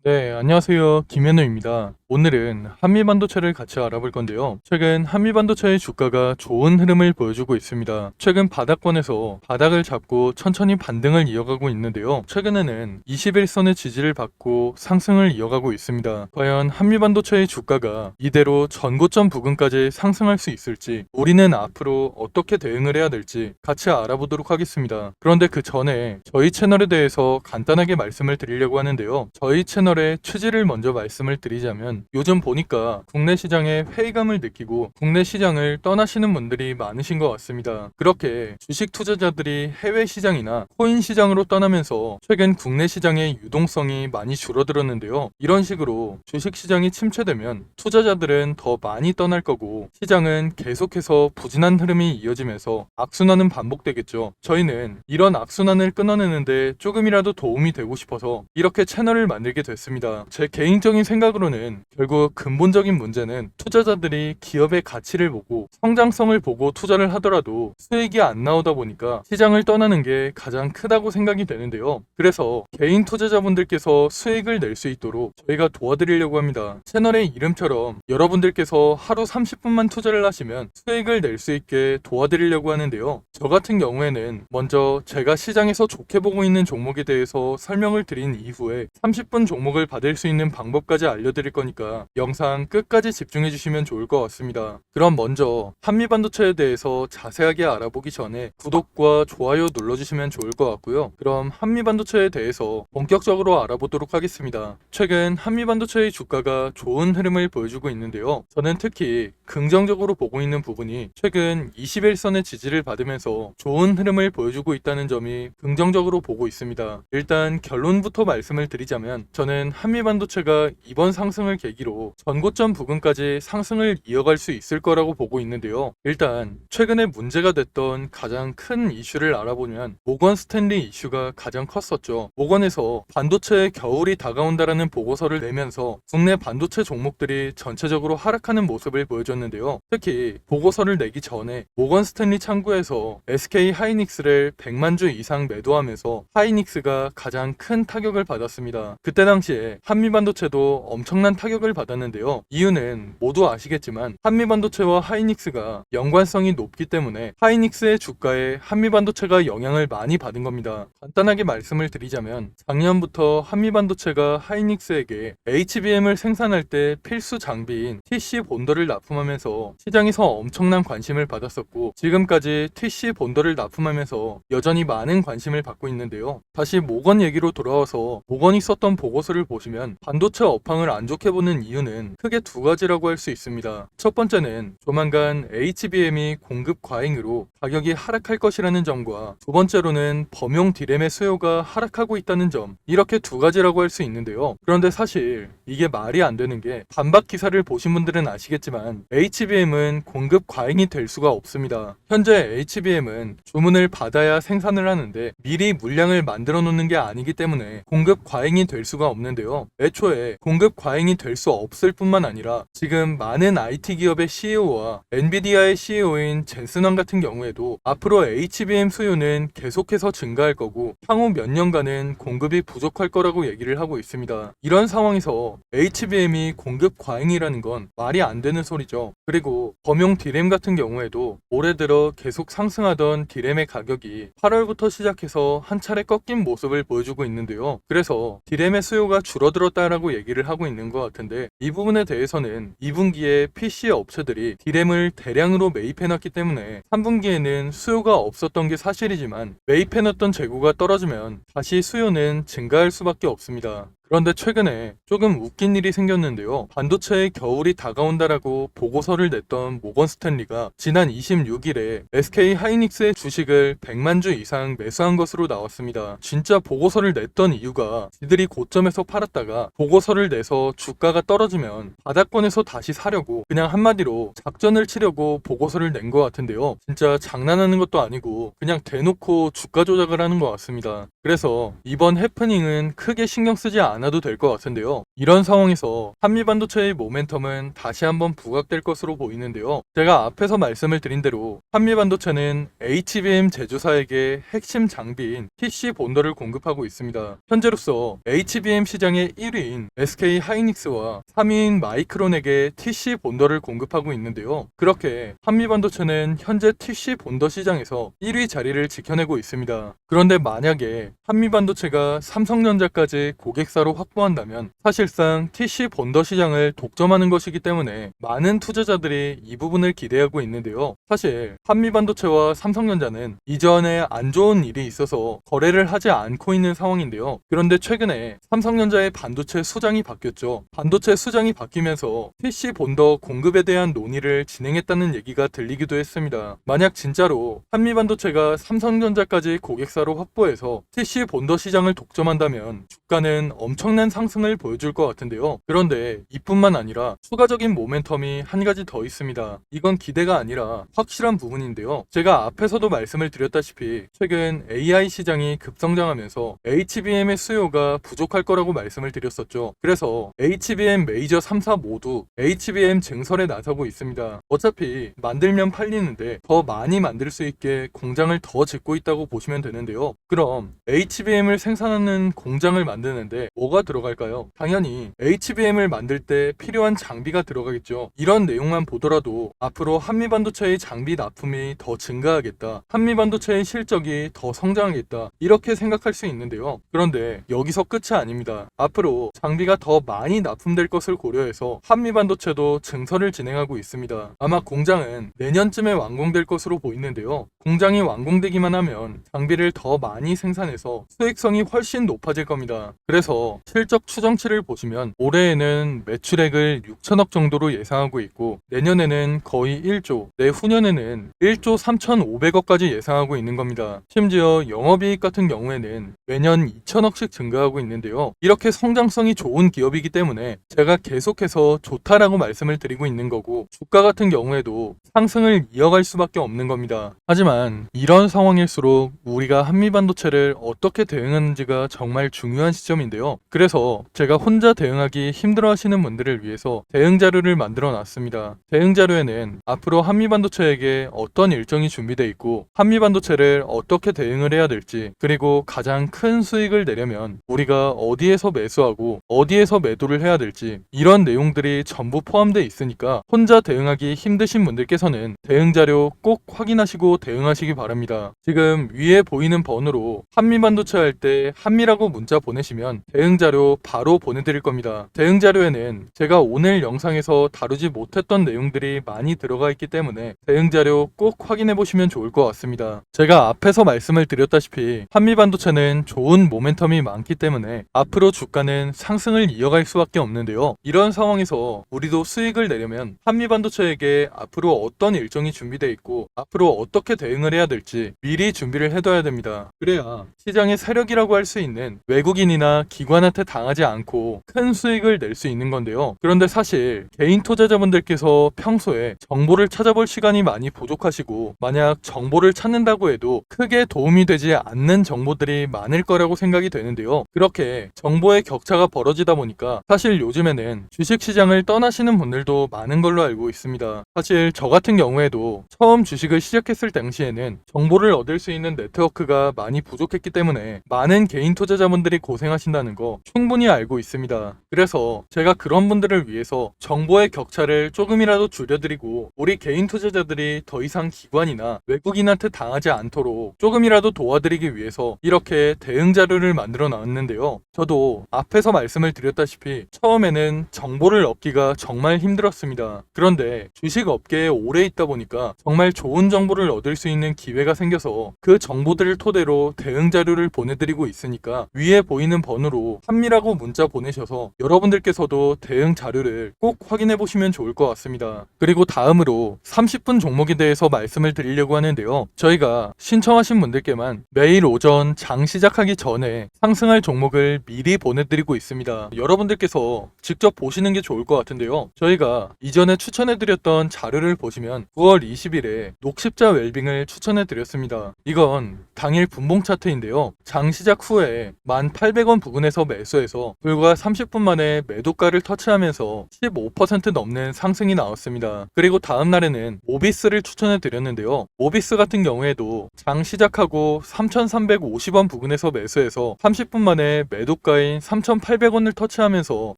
네, 안녕하세요. 김현우입니다. 오늘은 한미반도체를 같이 알아볼 건데요. 최근 한미반도체의 주가가 좋은 흐름을 보여주고 있습니다. 최근 바닥권에서 바닥을 잡고 천천히 반등을 이어가고 있는데요. 최근에는 21선의 지지를 받고 상승을 이어가고 있습니다. 과연 한미반도체의 주가가 이대로 전고점 부근까지 상승할 수 있을지, 우리는 앞으로 어떻게 대응을 해야 될지 같이 알아보도록 하겠습니다. 그런데 그 전에 저희 채널에 대해서 간단하게 말씀을 드리려고 하는데요. 저희 채널의 취지를 먼저 말씀을 드리자면, 요즘 보니까 국내 시장에 회의감을 느끼고 국내 시장을 떠나시는 분들이 많으신 것 같습니다. 그렇게 주식 투자자들이 해외 시장이나 코인 시장으로 떠나면서 최근 국내 시장의 유동성이 많이 줄어들었는데요. 이런 식으로 주식 시장이 침체되면 투자자들은 더 많이 떠날 거고 시장은 계속해서 부진한 흐름이 이어지면서 악순환은 반복되겠죠. 저희는 이런 악순환을 끊어내는데 조금이라도 도움이 되고 싶어서 이렇게 채널을 만들게 됐습니다. 제 개인적인 생각으로는 결국 근본적인 문제는 투자자들이 기업의 가치를 보고 성장성을 보고 투자를 하더라도 수익이 안 나오다 보니까 시장을 떠나는 게 가장 크다고 생각이 되는데요. 그래서 개인 투자자분들께서 수익을 낼 수 있도록 저희가 도와드리려고 합니다. 채널의 이름처럼 여러분들께서 하루 30분만 투자를 하시면 수익을 낼 수 있게 도와드리려고 하는데요. 저 같은 경우에는 먼저 제가 시장에서 좋게 보고 있는 종목에 대해서 설명을 드린 이후에 30분 종목을 받을 수 있는 방법까지 알려드릴 거니까 영상 끝까지 집중해 주시면 좋을 것 같습니다. 그럼 먼저 한미반도체에 대해서 자세하게 알아보기 전에 구독과 좋아요 눌러주시면 좋을 것 같고요. 그럼 한미반도체에 대해서 본격적으로 알아보도록 하겠습니다. 최근 한미반도체의 주가가 좋은 흐름을 보여주고 있는데요. 저는 특히 긍정적으로 보고 있는 부분이 최근 21선의 지지를 받으면서 좋은 흐름을 보여주고 있다는 점이 긍정적으로 보고 있습니다. 일단 결론부터 말씀을 드리자면, 저는 한미반도체가 이번 상승을 계기로 전고점 부근까지 상승을 이어갈 수 있을 거라고 보고 있는데요. 일단 최근에 문제가 됐던 가장 큰 이슈를 알아보면 모건 스탠리 이슈가 가장 컸었죠. 모건에서 반도체의 겨울이 다가온다라는 보고서를 내면서 국내 반도체 종목들이 전체적으로 하락하는 모습을 보여줬는데요. 특히 보고서를 내기 전에 모건 스탠리 창구에서 SK 하이닉스를 100만 주 이상 매도하면서 하이닉스가 가장 큰 타격을 받았습니다. 그때 당시에 한미반도체도 엄청난 타격을 받았는데요. 이유는 모두 아시겠지만 한미반도체와 하이닉스가 연관성이 높기 때문에 하이닉스의 주가에 한미반도체가 영향을 많이 받은 겁니다. 간단하게 말씀을 드리자면, 작년부터 한미반도체가 하이닉스에게 HBM을 생산할 때 필수 장비인 TC 본더를 납품하면서 시장에서 엄청난 관심을 받았었고, 지금까지 TC 본더를 납품하면서 여전히 많은 관심을 받고 있는데요. 다시 모건 얘기로 돌아와서 모건이 썼던 보고서를 보시면 반도체 업황을 안 좋게 보는 이유는 크게 두 가지라고 할 수 있습니다. 첫 번째는 조만간 HBM이 공급 과잉으로 가격이 하락할 것이라는 점과, 두 번째로는 범용 D램의 수요가 하락하고 있다는 점, 이렇게 두 가지라고 할 수 있는데요. 그런데 사실 이게 말이 안 되는 게, 반박 기사를 보신 분들은 아시겠지만 HBM은 공급 과잉이 될 수가 없습니다. 현재 HBM은 주문을 받아야 생산을 하는데 미리 물량을 만들어 놓는 게 아니기 때문에 공급 과잉이 될 수가 없는데요. 애초에 공급 과잉이 될 수 없을 뿐만 아니라 지금 많은 IT 기업의 CEO와 엔비디아의 CEO인 젠슨 왕 같은 경우에도 앞으로 HBM 수요는 계속해서 증가할 거고 향후 몇 년간은 공급이 부족할 거라고 얘기를 하고 있습니다. 이런 상황에서 HBM이 공급 과잉이라는 건 말이 안 되는 소리죠. 그리고 범용 D램 같은 경우에도 올해 들어 계속 상승하던 D램의 가격이 8월부터 시작해서 한 차례 꺾인 모습을 보여주고 있는데요. 그래서 D램의 수요가 줄어들었다라고 얘기를 하고 있는 것 같은데, 이 부분에 대해서는 2분기에 PC 업체들이 D램을 대량으로 매입해놨기 때문에 3분기에는 수요가 없었던 게 사실이지만, 매입해놨던 재고가 떨어지면 다시 수요는 증가할 수밖에 없습니다. 그런데 최근에 조금 웃긴 일이 생겼는데요. 반도체의 겨울이 다가온다라고 보고서를 냈던 모건 스탠리가 지난 26일에 SK 하이닉스의 주식을 100만 주 이상 매수한 것으로 나왔습니다. 진짜 보고서를 냈던 이유가, 지들이 고점에서 팔았다가 보고서를 내서 주가가 떨어지면 바닥권에서 다시 사려고, 그냥 한마디로 작전을 치려고 보고서를 낸 것 같은데요. 진짜 장난하는 것도 아니고 그냥 대놓고 주가 조작을 하는 것 같습니다. 그래서 이번 해프닝은 크게 신경 쓰지 않아도 될 것 같은데요. 이런 상황에서 한미반도체의 모멘텀은 다시 한번 부각될 것으로 보이는데요. 제가 앞에서 말씀을 드린 대로 한미반도체는 HBM 제조사에게 핵심 장비인 PC 본더를 공급하고 있습니다. 현재로서 HBM 시장의 1위인 SK 하이닉스와 3위인 마이크론에게 TC 본더를 공급하고 있는데요. 그렇게 한미반도체는 현재 TC 본더 시장에서 1위 자리를 지켜내고 있습니다. 그런데 만약에 한미반도체가 삼성전자까지 고객사로 확보한다면 사실상 TC 본더 시장을 독점하는 것이기 때문에 많은 투자자들이 이 부분을 기대하고 있는데요. 사실 한미반도체와 삼성전자는 이전에 안 좋은 일이 있어서 거래를 하지 않고 있는 상황인데요. 그런데 최근에 삼성전자의 반도체 수장이 바뀌었죠. 반도체 수장이 바뀌면서 PC 본더 공급에 대한 논의를 진행했다는 얘기가 들리기도 했습니다. 만약 진짜로 한미반도체가 삼성전자까지 고객사로 확보해서 PC 본더 시장을 독점한다면 주가는 엄청난 상승을 보여줄 것 같은데요. 그런데 이뿐만 아니라 추가적인 모멘텀이 한 가지 더 있습니다. 이건 기대가 아니라 확실한 부분인데요. 제가 앞에서도 말씀을 드렸다시피 최근 AI 시장이 급성장하면서 HBM의 수요가 부족할 거라고 말씀을 드렸었죠. 그래서 HBM 메이저 3사 모두 HBM 증설에 나서고 있습니다. 어차피 만들면 팔리는데 더 많이 만들 수 있게 공장을 더 짓고 있다고 보시면 되는데요. 그럼 HBM을 생산하는 공장을 만드는데 뭐가 들어갈까요? 당연히 HBM을 만들 때 필요한 장비가 들어가겠죠. 이런 내용만 보더라도 앞으로 한미반도체의 장비 납품이 더 증가하겠다. 한미반도체의 실적이 더 성장하겠다. 이렇게 생각할 수 있는데요. 그런데 여기서 끝이 아닙니다. 앞으로 장비가 더 많이 납품될 것을 고려해서 한미반도체도 증설을 진행하고 있습니다. 아마 공장은 내년쯤에 완공될 것으로 보이는데요. 공장이 완공되기만 하면 장비를 더 많이 생산해서 수익성이 훨씬 높아질 겁니다. 그래서 실적 추정치를 보시면 올해에는 매출액을 6천억 정도로 예상하고 있고 내년에는 거의 1조, 내후년에는 1조 3,500억까지 예상하고 있는 겁니다. 심지어 영업이익 같은 경우에는 매년 2천억씩 증가하고 있는데요. 이렇게 성장성이 좋은 기업이기 때문에 제가 계속해서 좋다라고 말씀을 드리고 있는 거고 주가 같은 경우에도 상승을 이어갈 수밖에 없는 겁니다. 하지만 이런 상황일수록 우리가 한미반도체를 어떻게 대응하는지가 정말 중요한 시점인데요. 그래서 제가 혼자 대응하기 힘들어하시는 분들을 위해서 대응 자료를 만들어 놨습니다. 대응 자료에는 앞으로 한미반도체에게 어떤 일정이 준비되어 있고 한미반도체를 어떻게 대응을 해야 될지 그리고 가장 큰 수익을 내려면 우리가 어디에서 매수하고 어디에서 매도를 해야 될지 이런 내용들이 전부 포함되어 있으니까 혼자 대응하기 힘드신 분들께서는 대응 자료 꼭 확인하시고 대응하시기 바랍니다. 지금 위에 보이는 번호로 한미반도체 할 때 한미라고 문자 보내시면 대응 자료 바로 보내드릴 겁니다. 대응 자료에는 제가 오늘 영상에서 다루지 못했던 내용들이 많이 들어가 있기 때문에 대응 자료 꼭 확인해 보시면 좋을 것 같습니다. 제가 앞에서 말씀을 드렸다시피 한미반도체는 좋은 모멘텀이 많기 때문에 앞으로 주가는 상승을 이어갈 수밖에 없는데요. 이런 상황에서 우리도 수익을 내려면 한미반도체에게 앞으로 어떤 일정이 준비되어 있고 앞으로 어떻게 대응을 해야 될지 미리 준비를 해둬야 됩니다. 그래야 시장의 세력이라고 할 수 있는 외국인이나 기관한테 당하지 않고 큰 수익을 낼 수 있는 건데요. 그런데 사실 개인 투자자분들께서 평소에 정보를 찾아볼 시간이 많이 부족하시고 만약 정보를 찾는다고 해도 크게 도움이 되지 않는 정보들이 많을 거라고 생각이 되는데요. 그렇게 정보의 격차가 벌어지다 보니까 사실 요즘에는 주식시장을 떠나시는 분들도 많은 걸로 알고 있습니다. 사실 저 같은 경우에도 처음 주식을 시작했을 당시에는 정보를 얻을 수 있는 네트워크가 많이 부족했기 때문에 많은 개인 투자자분들이 고생하신다는 거 충분히 알고 있습니다. 그래서 제가 그런 분들을 위해서 정보의 격차를 조금이라도 줄여드리고 우리 개인 투자자들이 더 이상 기관이나 외국인한테 당하지 않도록 조금이라도 도와드리기 위해서 이렇게 대응 자료를 만들어 놨는데요. 저도 앞에서 말씀을 드렸다시피 처음에는 정보를 얻기가 정말 힘들었습니다. 그런데 주식 업계에 오래 있다 보니까 정말 좋은 정보를 얻을 수 있는 기회가 생겨서 그 정보들을 토대로 대응 자료를 보내드리고 있으니까 위에 보이는 번호로 한미라고 문자 보내셔서 여러분들께서도 대응 자료를 꼭 확인해 보시면 좋을 것 같습니다. 그리고 다음으로 30분 종목에 대해서 말씀을 드리려고 하는데요. 저희가 신청하신 분들께만 매일 오전 장 시작하기 전에 상승할 종목을 미리 보내드리고 있습니다. 여러분들께서 직접 보시는 게 좋을 것 같은데요. 저희가 이전에 추천해드렸던 자료를 보시면 9월 20일에 녹십자 웰빙을 추천해드렸습니다. 이건 당일 분봉 차트인데요. 있는데요. 장 시작 후에 1,800원 부근에서 매수해서 불과 30분 만에 매도가를 터치하면서 15% 넘는 상승이 나왔습니다. 그리고 다음 날에는 모비스를 추천해 드렸는데요. 모비스 같은 경우에도 장 시작하고 3,350원 부근에서 매수해서 30분 만에 매도가인 3,800원을 터치하면서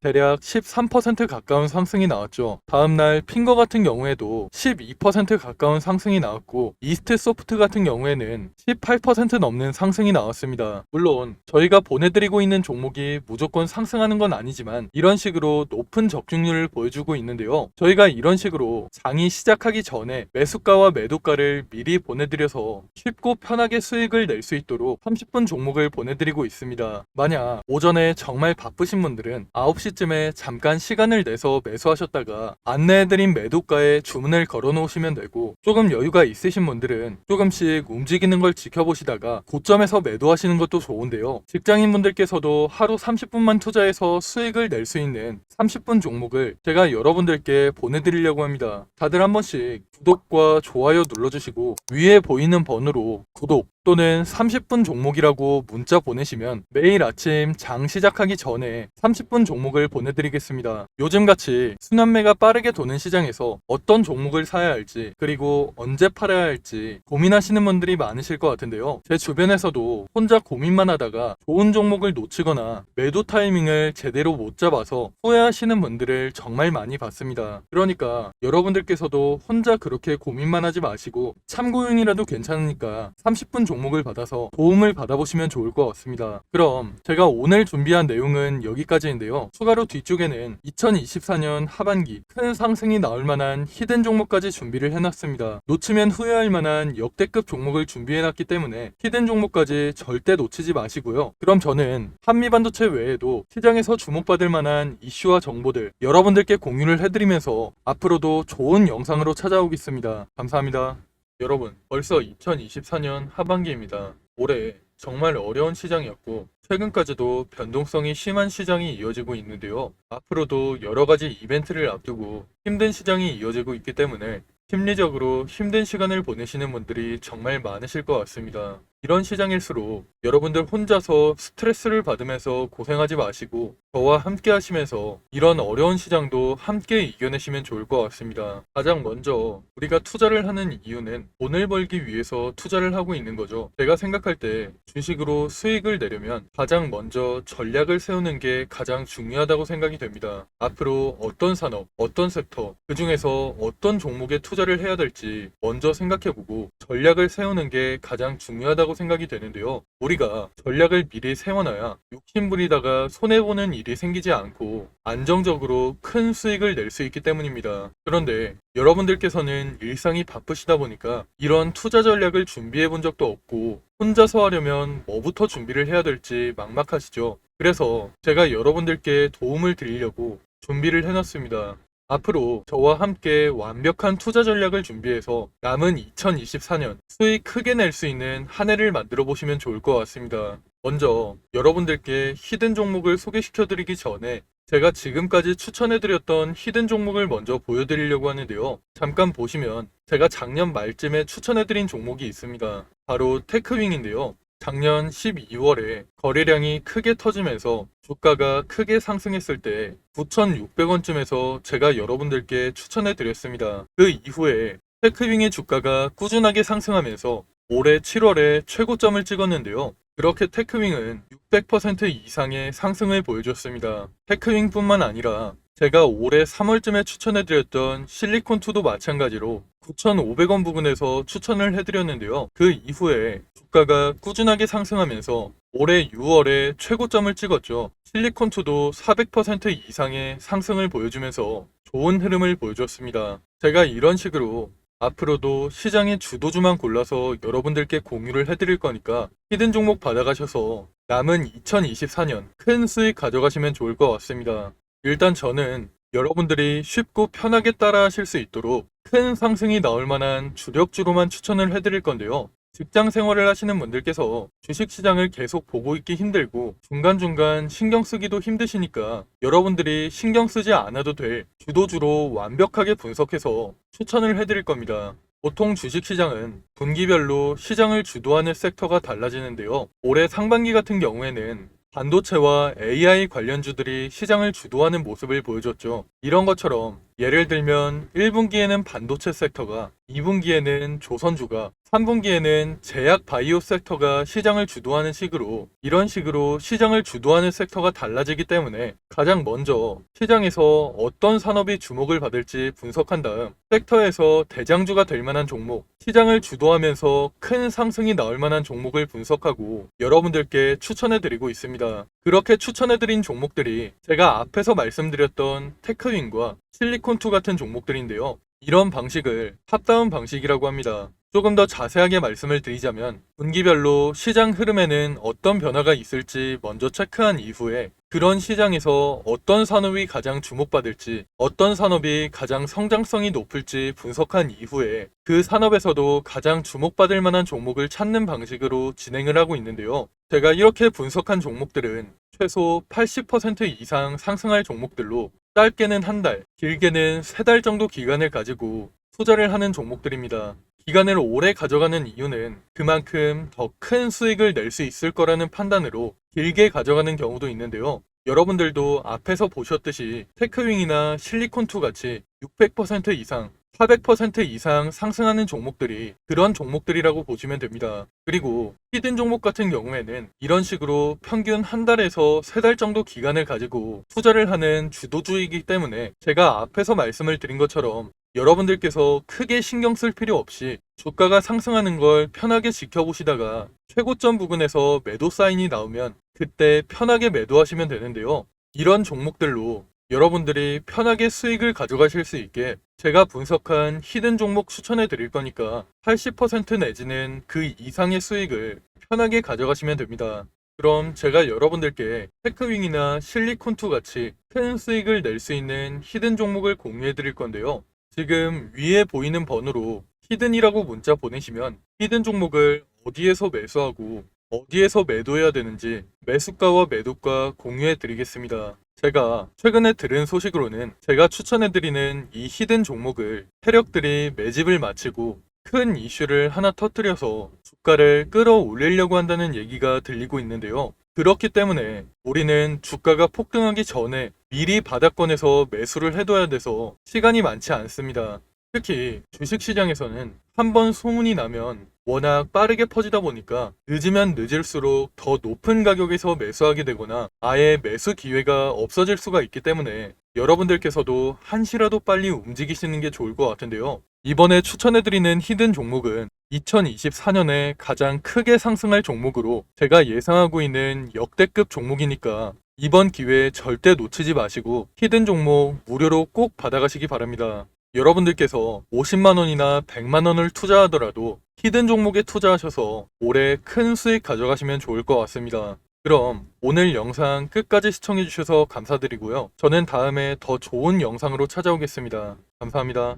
대략 13% 가까운 상승이 나왔죠. 다음날 핑거 같은 경우에도 12% 가까운 상승이 나왔고, 이스트 소프트 같은 경우에는 18% 넘는 상승이 나왔습니다. 물론 저희가 보내드리고 있는 종목이 무조건 상승하는 건 아니지만 이런 식으로 높은 적중률을 보여주고 있는데요. 저희가 이런 식으로 장이 시작하기 전에 매수가와 매도가를 미리 보내드려서 쉽고 편하게 수익을 낼 수 있도록 30분 종목을 보내드리고 있습니다. 만약 오전에 정말 바쁘신 분들은 9시쯤에 잠깐 시간을 내서 매수하셨다가 안내해드린 매도가에 주문을 걸어 놓으시면 되고, 조금 여유가 있으신 분들은 조금씩 움직이는 걸 지켜보시다가 고점에서 매도하시는 것도 좋은데요. 직장인분들께서도 하루 30분만 투자해서 수익을 낼 수 있는 30분 종목을 제가 여러분들께 보내드리려고 합니다. 다들 한 번씩 구독과 좋아요 눌러주시고 위에 보이는 번호로 구독 또는 30분 종목이라고 문자 보내시면 매일 아침 장 시작하기 전에 30분 종목을 보내드리겠습니다. 요즘같이 순환매가 빠르게 도는 시장에서 어떤 종목을 사야 할지, 그리고 언제 팔아야 할지 고민하시는 분들이 많으실 것 같은데요. 제 주변에서도 혼자 고민만 하다가 좋은 종목을 놓치거나 매도 타이밍을 제대로 못 잡아서 후회하시는 분들을 정말 많이 봤습니다. 그러니까 여러분들께서도 혼자 그렇게 고민만 하지 마시고 참고용이라도 괜찮으니까 30분 종목을 받아서 도움을 받아보시면 좋을 것 같습니다. 그럼 제가 오늘 준비한 내용은 여기까지인데요. 추가로 뒤쪽에는 2024년 하반기 큰 상승이 나올 만한 히든 종목까지 준비를 해놨습니다. 놓치면 후회할 만한 역대급 종목을 준비해놨기 때문에 히든 종목까지 절대 놓치지 마시고요. 그럼 저는 한미반도체 외에도 시장에서 주목받을 만한 이슈와 정보들 여러분들께 공유를 해드리면서 앞으로도 좋은 영상으로 찾아오겠습니다. 감사합니다. 여러분, 벌써 2024년 하반기입니다. 올해 정말 어려운 시장이었고 최근까지도 변동성이 심한 시장이 이어지고 있는데요. 앞으로도 여러 가지 이벤트를 앞두고 힘든 시장이 이어지고 있기 때문에 심리적으로 힘든 시간을 보내시는 분들이 정말 많으실 것 같습니다. 이런 시장일수록 여러분들 혼자서 스트레스를 받으면서 고생하지 마시고 저와 함께 하시면서 이런 어려운 시장도 함께 이겨내시면 좋을 것 같습니다. 가장 먼저 우리가 투자를 하는 이유는 돈을 벌기 위해서 투자를 하고 있는 거죠. 제가 생각할 때 주식으로 수익을 내려면 가장 먼저 전략을 세우는 게 가장 중요하다고 생각이 됩니다. 앞으로 어떤 산업, 어떤 섹터, 그 중에서 어떤 종목에 투자를 해야 될지 먼저 생각해보고 전략을 세우는 게 가장 중요하다고 생각이 되는데요. 우리가 전략을 미리 세워놔야 욕심부리다가 손해보는 일이 생기지 않고 안정적으로 큰 수익을 낼 수 있기 때문입니다. 그런데 여러분들께서는 일상이 바쁘시다 보니까 이런 투자 전략을 준비해 본 적도 없고 혼자서 하려면 뭐부터 준비를 해야 될지 막막하시죠. 그래서 제가 여러분들께 도움을 드리려고 준비를 해놨습니다. 앞으로 저와 함께 완벽한 투자 전략을 준비해서 남은 2024년 수익 크게 낼 수 있는 한 해를 만들어 보시면 좋을 것 같습니다. 먼저 여러분들께 히든 종목을 소개시켜 드리기 전에 제가 지금까지 추천해드렸던 히든 종목을 먼저 보여드리려고 하는데요. 잠깐 보시면 제가 작년 말쯤에 추천해드린 종목이 있습니다. 바로 테크윙인데요. 작년 12월에 거래량이 크게 터지면서 주가가 크게 상승했을 때 9,600원쯤에서 제가 여러분들께 추천해 드렸습니다. 그 이후에 테크윙의 주가가 꾸준하게 상승하면서 올해 7월에 최고점을 찍었는데요. 그렇게 테크윙은 600% 이상의 상승을 보여줬습니다. 테크윙뿐만 아니라 제가 올해 3월쯤에 추천해드렸던 실리콘2도 마찬가지로 9,500원 부근에서 추천을 해드렸는데요. 그 이후에 주가가 꾸준하게 상승하면서 올해 6월에 최고점을 찍었죠. 실리콘2도 400% 이상의 상승을 보여주면서 좋은 흐름을 보여줬습니다. 제가 이런 식으로 앞으로도 시장의 주도주만 골라서 여러분들께 공유를 해드릴 거니까 히든 종목 받아가셔서 남은 2024년 큰 수익 가져가시면 좋을 것 같습니다. 일단 저는 여러분들이 쉽고 편하게 따라 하실 수 있도록 큰 상승이 나올 만한 주력주로만 추천을 해드릴 건데요. 직장 생활을 하시는 분들께서 주식시장을 계속 보고 있기 힘들고 중간중간 신경 쓰기도 힘드시니까 여러분들이 신경 쓰지 않아도 될 주도주로 완벽하게 분석해서 추천을 해드릴 겁니다. 보통 주식시장은 분기별로 시장을 주도하는 섹터가 달라지는데요. 올해 상반기 같은 경우에는 반도체와 AI 관련주들이 시장을 주도하는 모습을 보여줬죠. 이런 것처럼 예를 들면 1분기에는 반도체 섹터가, 2분기에는 조선주가, 3분기에는 제약 바이오 섹터가 시장을 주도하는 식으로 이런 식으로 시장을 주도하는 섹터가 달라지기 때문에 가장 먼저 시장에서 어떤 산업이 주목을 받을지 분석한 다음 섹터에서 대장주가 될 만한 종목, 시장을 주도하면서 큰 상승이 나올 만한 종목을 분석하고 여러분들께 추천해 드리고 있습니다. 그렇게 추천해 드린 종목들이 제가 앞에서 말씀드렸던 테크윈과 실리콘2 같은 종목들인데요. 이런 방식을 탑다운 방식이라고 합니다. 조금 더 자세하게 말씀을 드리자면 분기별로 시장 흐름에는 어떤 변화가 있을지 먼저 체크한 이후에 그런 시장에서 어떤 산업이 가장 주목받을지, 어떤 산업이 가장 성장성이 높을지 분석한 이후에 그 산업에서도 가장 주목받을 만한 종목을 찾는 방식으로 진행을 하고 있는데요. 제가 이렇게 분석한 종목들은 최소 80% 이상 상승할 종목들로 짧게는 한 달, 길게는 세 달 정도 기간을 가지고 투자를 하는 종목들입니다. 기간을 오래 가져가는 이유는 그만큼 더 큰 수익을 낼 수 있을 거라는 판단으로 길게 가져가는 경우도 있는데요. 여러분들도 앞에서 보셨듯이 테크윙이나 실리콘2 같이 600% 이상, 400% 이상 상승하는 종목들이 그런 종목들이라고 보시면 됩니다. 그리고 히든 종목 같은 경우에는 이런 식으로 평균 한 달에서 세 달 정도 기간을 가지고 투자를 하는 주도주이기 때문에 제가 앞에서 말씀을 드린 것처럼 여러분들께서 크게 신경 쓸 필요 없이 주가가 상승하는 걸 편하게 지켜보시다가 최고점 부근에서 매도 사인이 나오면 그때 편하게 매도하시면 되는데요. 이런 종목들로 여러분들이 편하게 수익을 가져가실 수 있게 제가 분석한 히든 종목 추천해 드릴 거니까 80% 내지는 그 이상의 수익을 편하게 가져가시면 됩니다. 그럼 제가 여러분들께 테크윙이나 실리콘2 같이 큰 수익을 낼 수 있는 히든 종목을 공유해 드릴 건데요. 지금 위에 보이는 번호로 히든이라고 문자 보내시면 히든 종목을 어디에서 매수하고 어디에서 매도해야 되는지 매수가와 매도가 공유해 드리겠습니다. 제가 최근에 들은 소식으로는 제가 추천해 드리는 이 히든 종목을 세력들이 매집을 마치고 큰 이슈를 하나 터뜨려서 주가를 끌어올리려고 한다는 얘기가 들리고 있는데요. 그렇기 때문에 우리는 주가가 폭등하기 전에 미리 바닥권에서 매수를 해둬야 돼서 시간이 많지 않습니다. 특히 주식시장에서는 한번 소문이 나면 워낙 빠르게 퍼지다 보니까 늦으면 늦을수록 더 높은 가격에서 매수하게 되거나 아예 매수 기회가 없어질 수가 있기 때문에 여러분들께서도 한시라도 빨리 움직이시는 게 좋을 것 같은데요. 이번에 추천해드리는 히든 종목은 2024년에 가장 크게 상승할 종목으로 제가 예상하고 있는 역대급 종목이니까 이번 기회에 절대 놓치지 마시고 히든 종목 무료로 꼭 받아가시기 바랍니다. 여러분들께서 50만원이나 100만원을 투자하더라도 히든 종목에 투자하셔서 올해 큰 수익 가져가시면 좋을 것 같습니다. 그럼 오늘 영상 끝까지 시청해주셔서 감사드리고요. 저는 다음에 더 좋은 영상으로 찾아오겠습니다. 감사합니다.